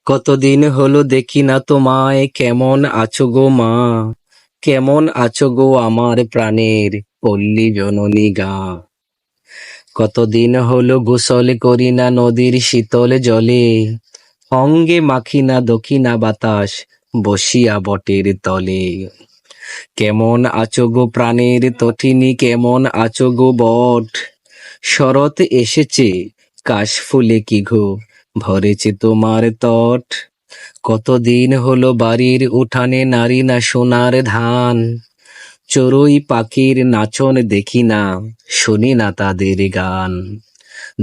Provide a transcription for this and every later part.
কতদিন হলো দেখি না তোমায়, কেমন আছো গো মা? কেমন আছো গো আমার প্রাণের পল্লী জননী গা? কতদিন হলো গোসল করি না নদীর শীতল জলে, অঙ্গে মাখি না দক্ষিণা বাতাস বসিয়া বটের তলে। কেমন আছো গো প্রাণের তটিনী, কেমন আছো গো বট? শরৎ এসেছে, কাশ ফুলে কি গো ভরেছে তোমার তট? কতদিন হলো বাড়ির উঠানে নারী না সোনার ধান, চড়ুই পাখির নাচন দেখি না, শুনি না তাদের গান।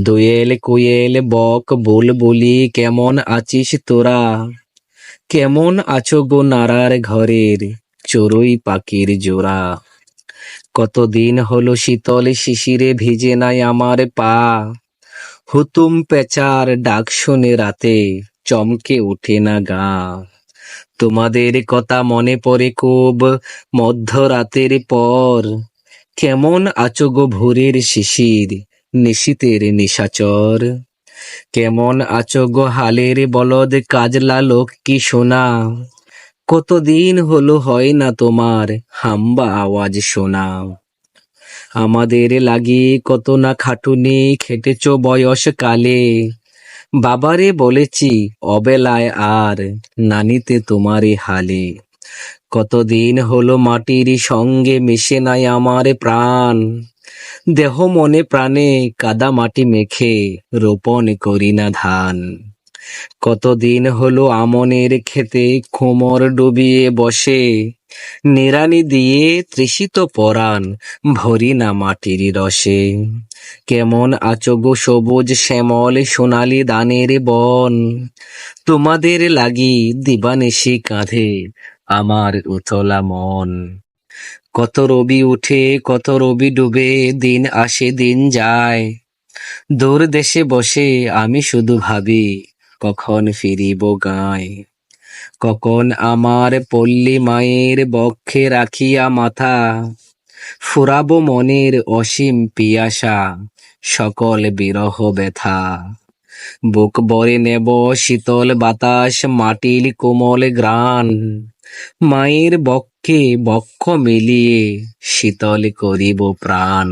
দোয়েল কোয়েল বক বুলবুলি কেমন আছিস তোরা? কেমন আছো গো নারার ঘরের চড়ুই পাখির জোড়া? কতদিন হলো শীতল শিশিরে ভিজে নাই আমার পা, হুতুম পেঁচার ডাক শুনে রাতে চমকে ওঠে না গা। তোমাদের কথা মনে পড়ে খুব মধ্যরাতের পর, কেমন আছো গো ভোরের শিশির নিশীতের নিশাচর? কেমন আছো গো হালের বলদ কাজলা লক্ষ্মী সোনা? কতদিন হলো হয় না তোমার হাম্বা আওয়াজ শোনা। আমাদের লাগি কত না খাটুনি খেটেছো বয়স কালে, বাবারে বলেছি অবেলায় আর নানিতে তোমারে হালে। কতদিন হলো মাটির সঙ্গে মিশে নাই আমার প্রাণ, দেহ মনে প্রাণে কাদা মাটি মেখে রোপণ করি না ধান। কতদিন হলো আমনের খেতে কোমর ডুবিয়ে বসে, নিড়ানি দিয়ে তৃষিত পরাণ ভরি না মাটির রসে। কেমন আছো গো সবুজ শ্যামল সোনালি দানের বন? তোমাদের লাগি দিবানিশি কাঁধে আমার উতলা মন। কত রবি উঠে কত রবি ডুবে, দিন আসে দিন যায়, দূর দেশে বসে আমি শুধু ভাবি কখন ফিরিব গাঁয়। কখন আমার পল্লী মায়ের বক্ষে রাখিয়া মাথা, ফুরাবো মনের অসীম পিয়াসা সকল বিরহ ব্যথা। বুক ভরে নেব শীতল বাতাস মাটির কোমল গ্রাণ, মায়ের বক্ষে বক্ষ মিলিয়ে শীতল করিব প্রাণ।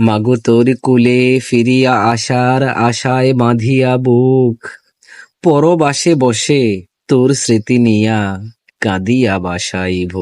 মাগো তোর কুলে ফিরিয়া আসার আশায় বাঁধিয়া বুক, পরবাসে বসে তোর স্মৃতি নিয়া কাঁদিয়া বাসাইব।